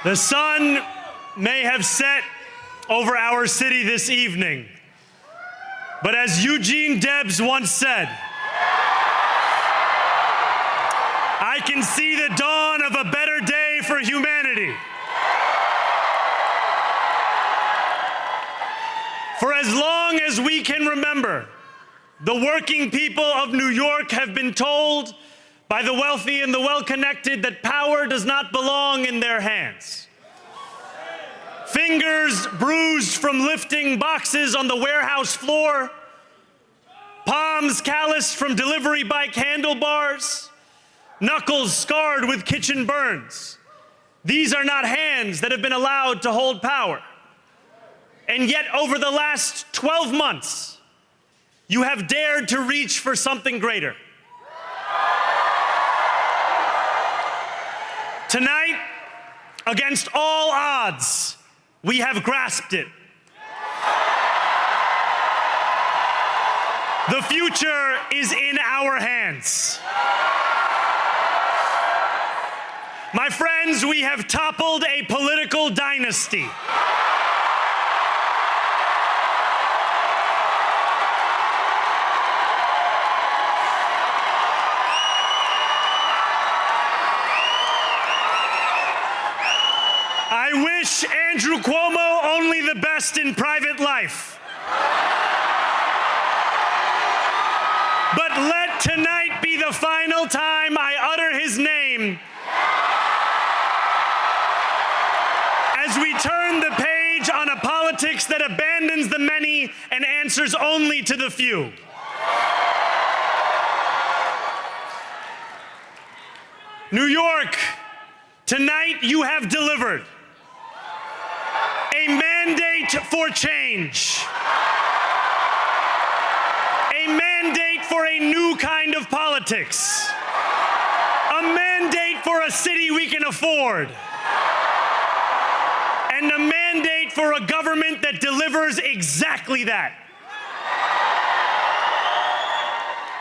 The sun may have set over our city this evening, but as Eugene Debs once said, I can see the dawn of a better day for humanity. For as long as we can remember, the working people of New York have been told by the wealthy and the well-connected that power does not belong in their hands. Fingers bruised from lifting boxes on the warehouse floor, palms calloused from delivery bike handlebars, knuckles scarred with kitchen burns. These are not hands that have been allowed to hold power. And yet, over the last 12 months, you have dared to reach for something greater. Tonight, against all odds, we have grasped it. The future is in our hands. My friends, we have toppled a political dynasty. I wish Andrew Cuomo only the best in private life. But let tonight be the final time I utter his name as we turn the page on a politics that abandons the many and answers only to the few. New York, tonight you have delivered a mandate for change, a mandate for a new kind of politics, a mandate for a city we can afford, and a mandate for a government that delivers exactly that.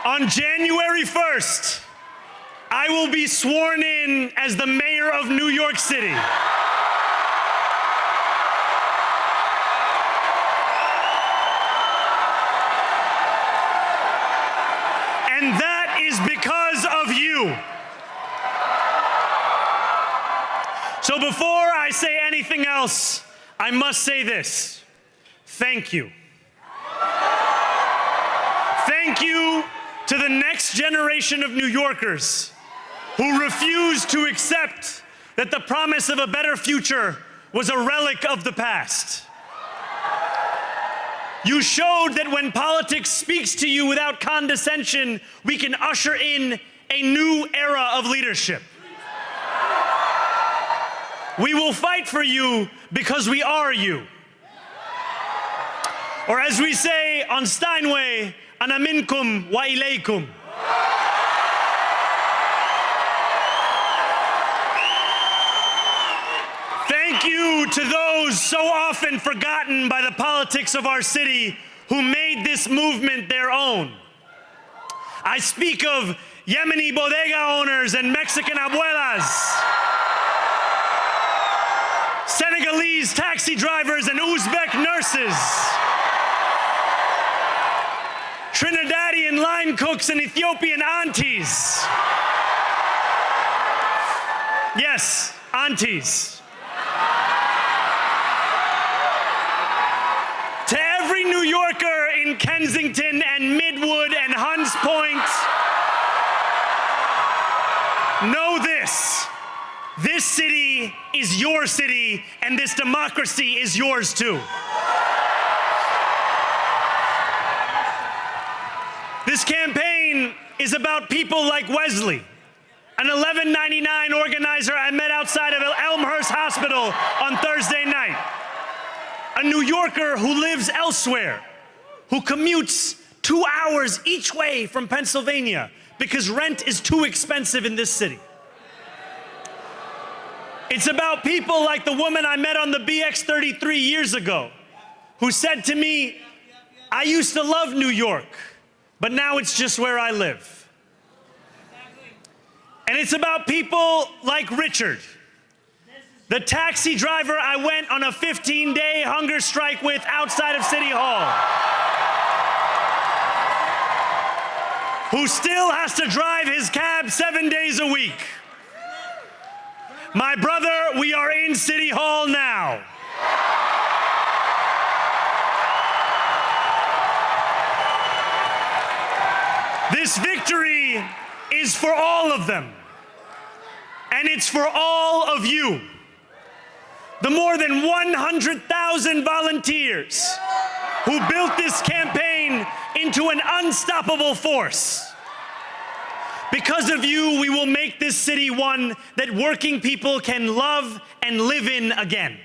On January 1st, I will be sworn in as the mayor of New York City. And that is because of you. So before I say anything else, I must say this. Thank you. Thank you to the next generation of New Yorkers who refused to accept that the promise of a better future was a relic of the past. You showed that when politics speaks to you without condescension, we can usher in a new era of leadership. We will fight for you because we are you. Or as we say on Steinway, ana minkum wa ilaykum. Thank you to those so often forgotten by the politics of our city who made this movement their own. I speak of Yemeni bodega owners and Mexican abuelas, Senegalese taxi drivers and Uzbek nurses, Trinidadian line cooks and Ethiopian aunties. Yes, aunties. To every New Yorker in Kensington and Midwood and Hunts Point, know this. This city is your city, and this democracy is yours too. This campaign is about people like Wesley, an $11.99 organizer I met outside of Elmhurst Hospital on Thursday night. A New Yorker who lives elsewhere, who commutes 2 hours each way from Pennsylvania because rent is too expensive in this city. It's about people like the woman I met on the BX-33 years ago, who said to me, I used to love New York, but now it's just where I live. And it's about people like Richard, the taxi driver I went on a 15-day hunger strike with outside of City Hall, who still has to drive his cab 7 days a week. My brother, we are in City Hall now. This victory is for all of them, and it's for all of you. The more than 100,000 volunteers who built this campaign into an unstoppable force. Because of you, we will make this city one that working people can love and live in again.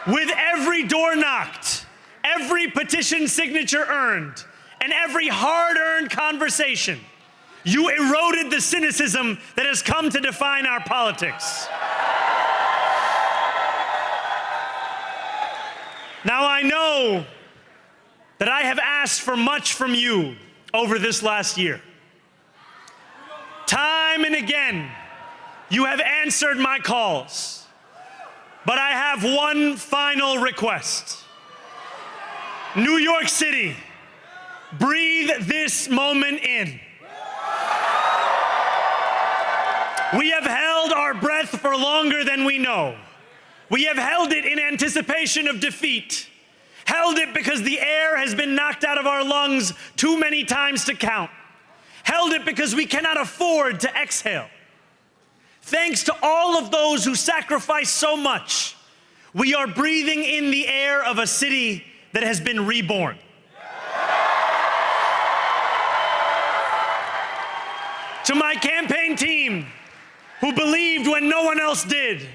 With every door knocked, every petition signature earned, and every hard-earned conversation, you eroded the cynicism that has come to define our politics. Now, I know that I have asked for much from you over this last year. Time and again, you have answered my calls. But I have one final request. New York City, breathe this moment in. We have held our breath for longer than we know. We have held it in anticipation of defeat. Held it because the air has been knocked out of our lungs too many times to count. Held it because we cannot afford to exhale. Thanks to all of those who sacrificed so much, we are breathing in the air of a city that has been reborn. To my campaign team, who believed when no one else did,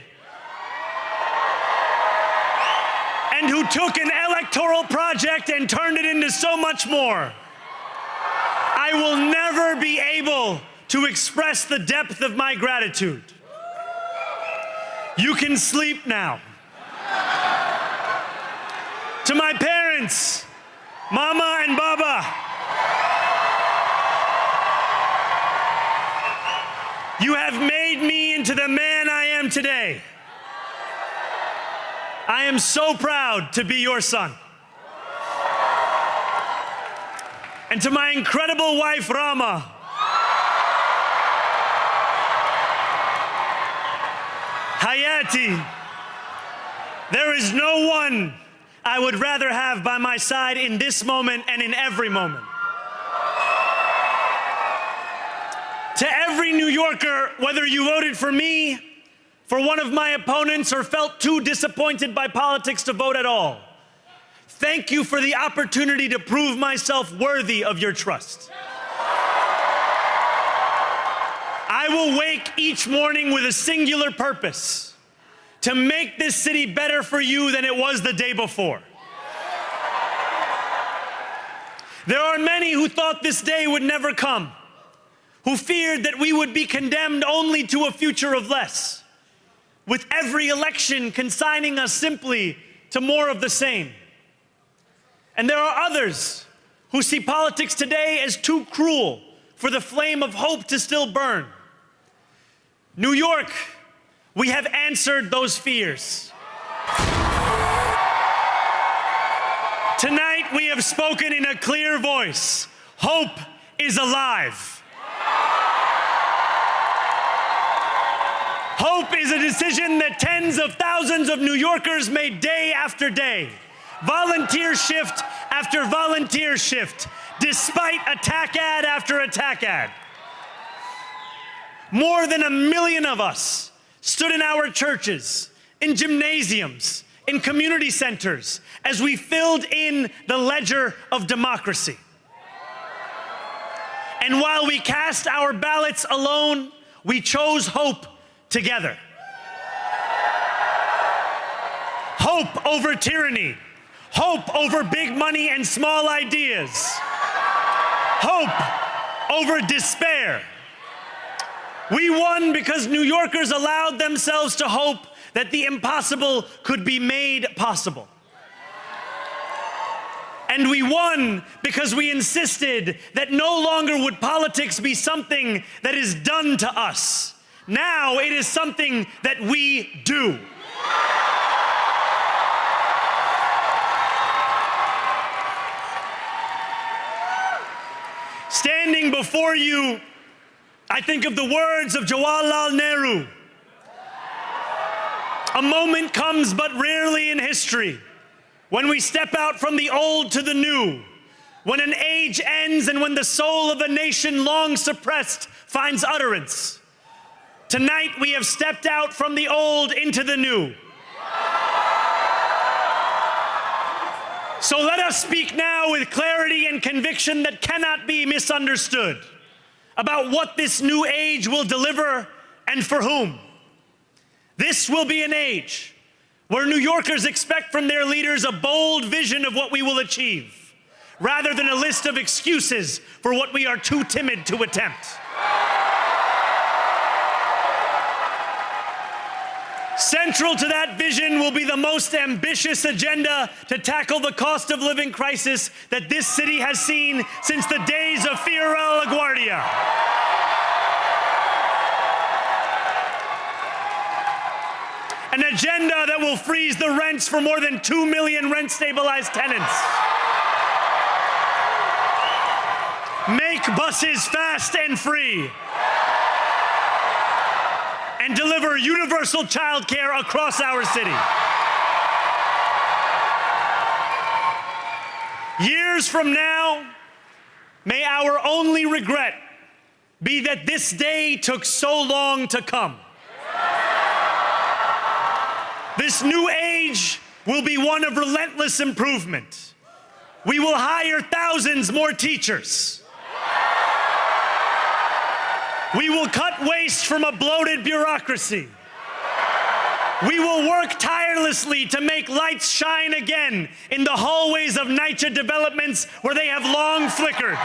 and who took an electoral project and turned it into so much more, I will never be able to express the depth of my gratitude. You can sleep now. To my parents, Mama and Baba, you have made me into the man I am today. I am so proud to be your son. And to my incredible wife, Rama, Hayati, there is no one I would rather have by my side in this moment and in every moment. To every New Yorker, whether you voted for me, for one of my opponents, or felt too disappointed by politics to vote at all, thank you for the opportunity to prove myself worthy of your trust. I will wake each morning with a singular purpose: to make this city better for you than it was the day before. There are many who thought this day would never come, who feared that we would be condemned only to a future of less, with every election consigning us simply to more of the same. And there are others who see politics today as too cruel for the flame of hope to still burn. New York, we have answered those fears. Tonight we have spoken in a clear voice. Hope is alive. Hope is a decision that tens of thousands of New Yorkers made day after day, volunteer shift after volunteer shift, despite attack ad after attack ad. More than 1 million of us stood in our churches, in gymnasiums, in community centers, as we filled in the ledger of democracy. And while we cast our ballots alone, we chose hope together. Hope over tyranny. Hope over big money and small ideas. Hope over despair. We won because New Yorkers allowed themselves to hope that the impossible could be made possible. And we won because we insisted that no longer would politics be something that is done to us. Now it is something that we do. Standing before you, I think of the words of Jawaharlal Nehru. A moment comes but rarely in history when we step out from the old to the new, when an age ends and when the soul of a nation long suppressed finds utterance. Tonight we have stepped out from the old into the new. So let us speak now with clarity and conviction that cannot be misunderstood about what this new age will deliver and for whom. This will be an age where New Yorkers expect from their leaders a bold vision of what we will achieve, rather than a list of excuses for what we are too timid to attempt. Central to that vision will be the most ambitious agenda to tackle the cost of living crisis that this city has seen since the days of Fiora LaGuardia. An agenda that will freeze the rents for more than 2 million rent-stabilized tenants. Make buses fast and free. And deliver universal childcare across our city. Years from now, may our only regret be that this day took so long to come. This new age will be one of relentless improvement. We will hire thousands more teachers. We will cut waste from a bloated bureaucracy. We will work tirelessly to make lights shine again in the hallways of NYCHA developments where they have long flickered.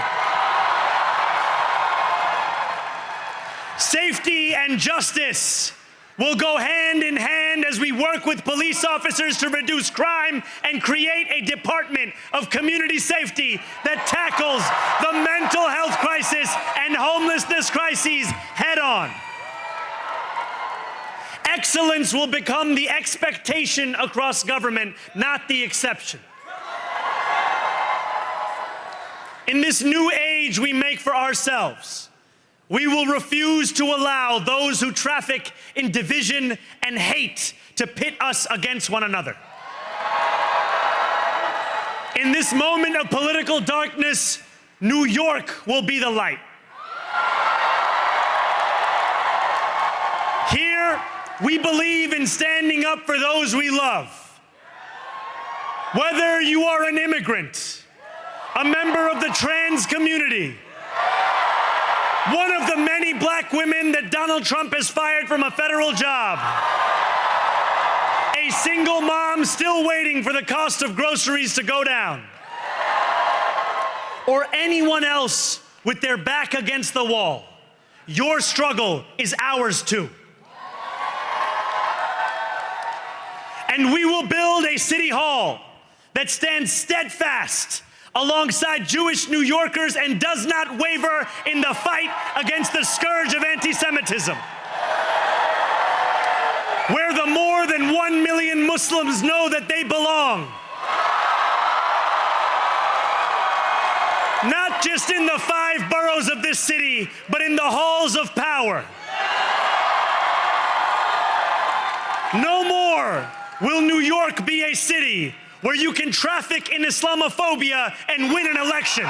Safety and justice will go hand in hand as we work with police officers to reduce crime and create a department of community safety that tackles the mental health crisis and homelessness crises head on. Excellence will become the expectation across government, not the exception. In this new age we make for ourselves, we will refuse to allow those who traffic in division and hate to pit us against one another. In this moment of political darkness, New York will be the light. Here, we believe in standing up for those we love. Whether you are an immigrant, a member of the trans community, one of the many black women that Donald Trump has fired from a federal job, a single mom still waiting for the cost of groceries to go down, or anyone else with their back against the wall, your struggle is ours too. And we will build a city hall that stands steadfast alongside Jewish New Yorkers and does not waver in the fight against the scourge of anti-Semitism. Where the more than 1 million Muslims know that they belong. Not just in the 5 boroughs of this city, but in the halls of power. No more will New York be a city where you can traffic in Islamophobia and win an election.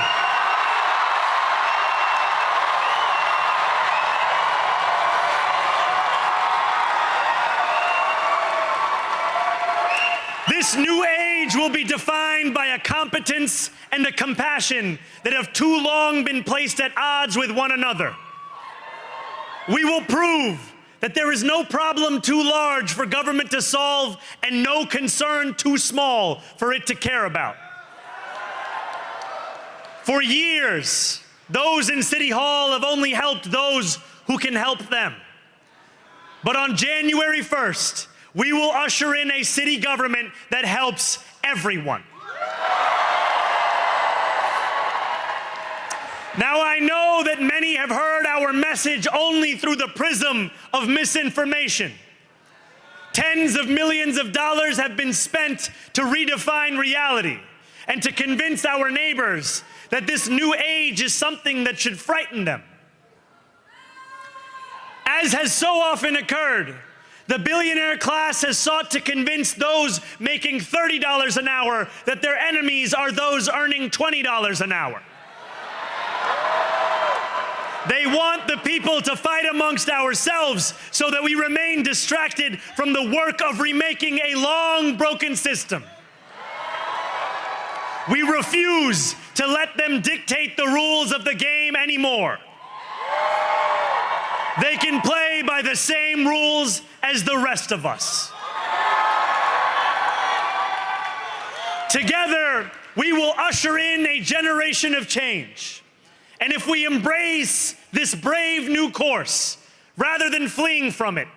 This new age will be defined by a competence and a compassion that have too long been placed at odds with one another. We will prove that there is no problem too large for government to solve and no concern too small for it to care about. For years, those in City Hall have only helped those who can help them. But on January 1st, we will usher in a city government that helps everyone. Now, I know that many have heard our message only through the prism of misinformation. Tens of millions of dollars have been spent to redefine reality and to convince our neighbors that this new age is something that should frighten them. As has so often occurred, the billionaire class has sought to convince those making $30 an hour that their enemies are those earning $20 an hour. They want the people to fight amongst ourselves so that we remain distracted from the work of remaking a long broken system. We refuse to let them dictate the rules of the game anymore. They can play by the same rules as the rest of us. Together, we will usher in a generation of change. And if we embrace this brave new course, rather than fleeing from it,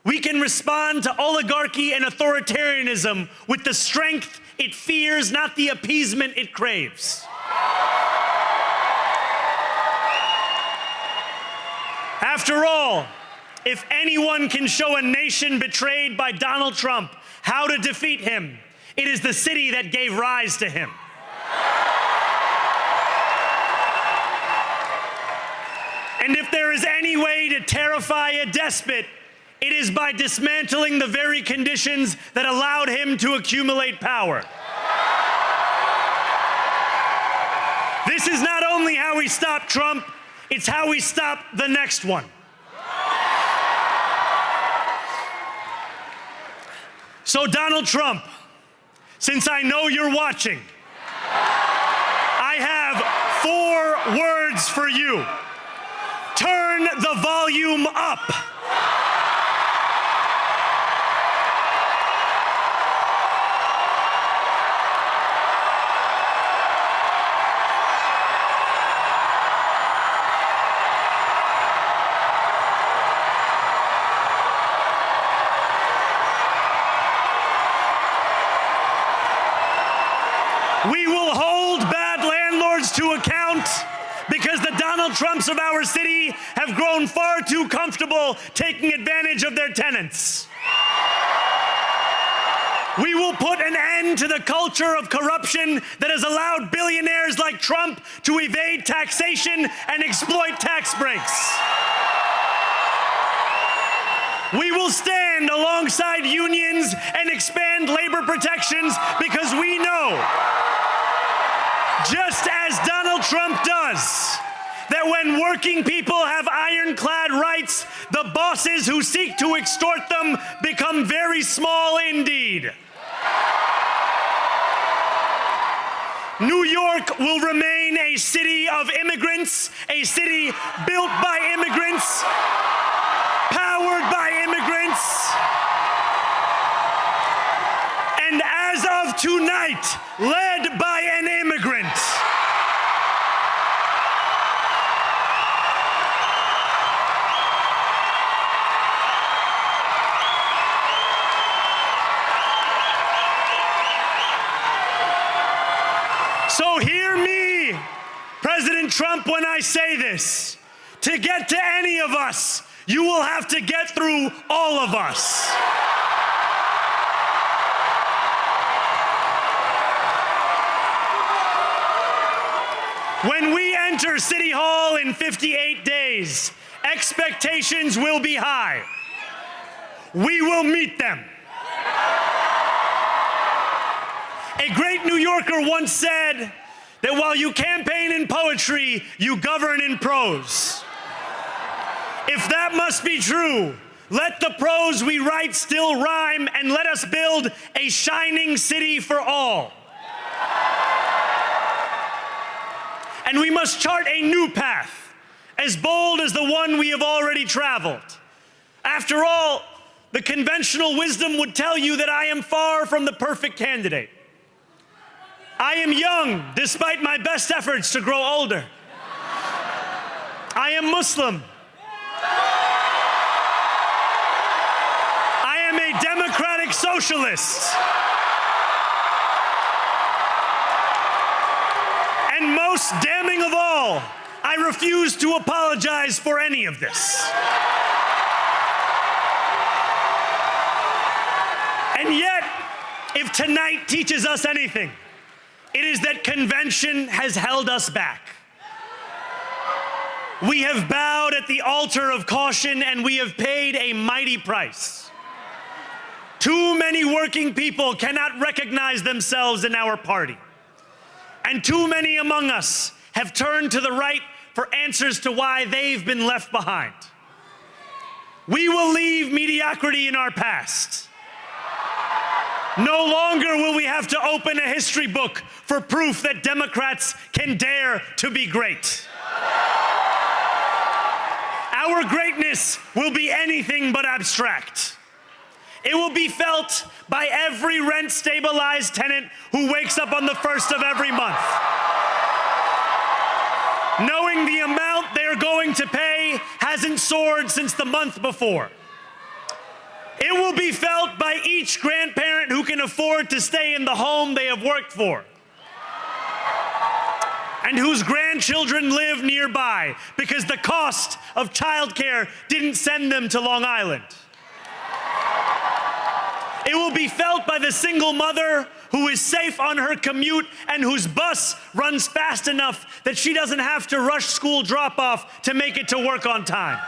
we can respond to oligarchy and authoritarianism with the strength it fears, not the appeasement it craves. After all, if anyone can show a nation betrayed by Donald Trump how to defeat him, it is the city that gave rise to him. And if there is any way to terrify a despot, it is by dismantling the very conditions that allowed him to accumulate power. This is not only how we stop Trump, it's how we stop the next one. So Donald Trump, since I know you're watching, I have 4 words for you. Turn the volume up. We will hold bad landlords to account, because the Donald Trumps of our city have grown far too comfortable taking advantage of their tenants. We will put an end to the culture of corruption that has allowed billionaires like Trump to evade taxation and exploit tax breaks. We will stand alongside unions and expand labor protections, because we know, just as Donald Trump does, that when working people have ironclad rights, the bosses who seek to extort them become very small indeed. New York will remain a city of immigrants, a city built by immigrants, powered by immigrants, and as of tonight, led by an immigrant. So hear me, President Trump, when I say this. To get to any of us, you will have to get through all of us. When we enter City Hall in 58 days, expectations will be high. We will meet them. A great New Yorker once said that while you campaign in poetry, you govern in prose. If that must be true, let the prose we write still rhyme, and let us build a shining city for all. And we must chart a new path, as bold as the one we have already traveled. After all, the conventional wisdom would tell you that I am far from the perfect candidate. I am young, despite my best efforts to grow older. I am Muslim. I am a democratic socialist. And most damning of all, I refuse to apologize for any of this. And yet, if tonight teaches us anything, it is that convention has held us back. We have bowed at the altar of caution, and we have paid a mighty price. Too many working people cannot recognize themselves in our party. And too many among us have turned to the right for answers to why they've been left behind. We will leave mediocrity in our past. No longer will we have to open a history book for proof that Democrats can dare to be great. Our greatness will be anything but abstract. It will be felt by every rent-stabilized tenant who wakes up on the first of every month, knowing the amount they're going to pay hasn't soared since the month before. It will be felt by each grandparent who can afford to stay in the home they have worked for, and whose grandchildren live nearby because the cost of childcare didn't send them to Long Island. It will be felt by the single mother who is safe on her commute and whose bus runs fast enough that she doesn't have to rush school drop-off to make it to work on time.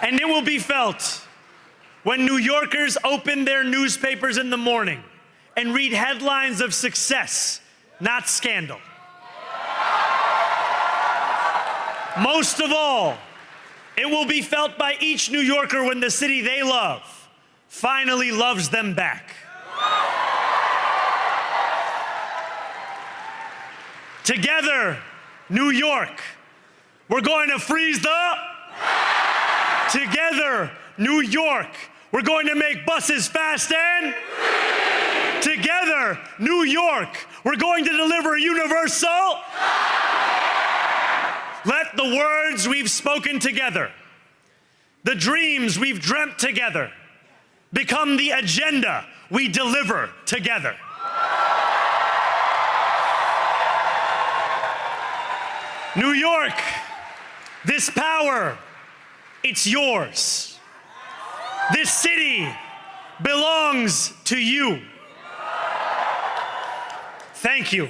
And it will be felt when New Yorkers open their newspapers in the morning and read headlines of success, not scandal. Most of all, it will be felt by each New Yorker when the city they love finally loves them back. Together, New York, we're going to freeze the... Together, New York, we're going to make buses fast and... Together, New York, we're going to deliver universal... Let the words we've spoken together, the dreams we've dreamt together, become the agenda we deliver together. New York, this power, it's yours. This city belongs to you. Thank you.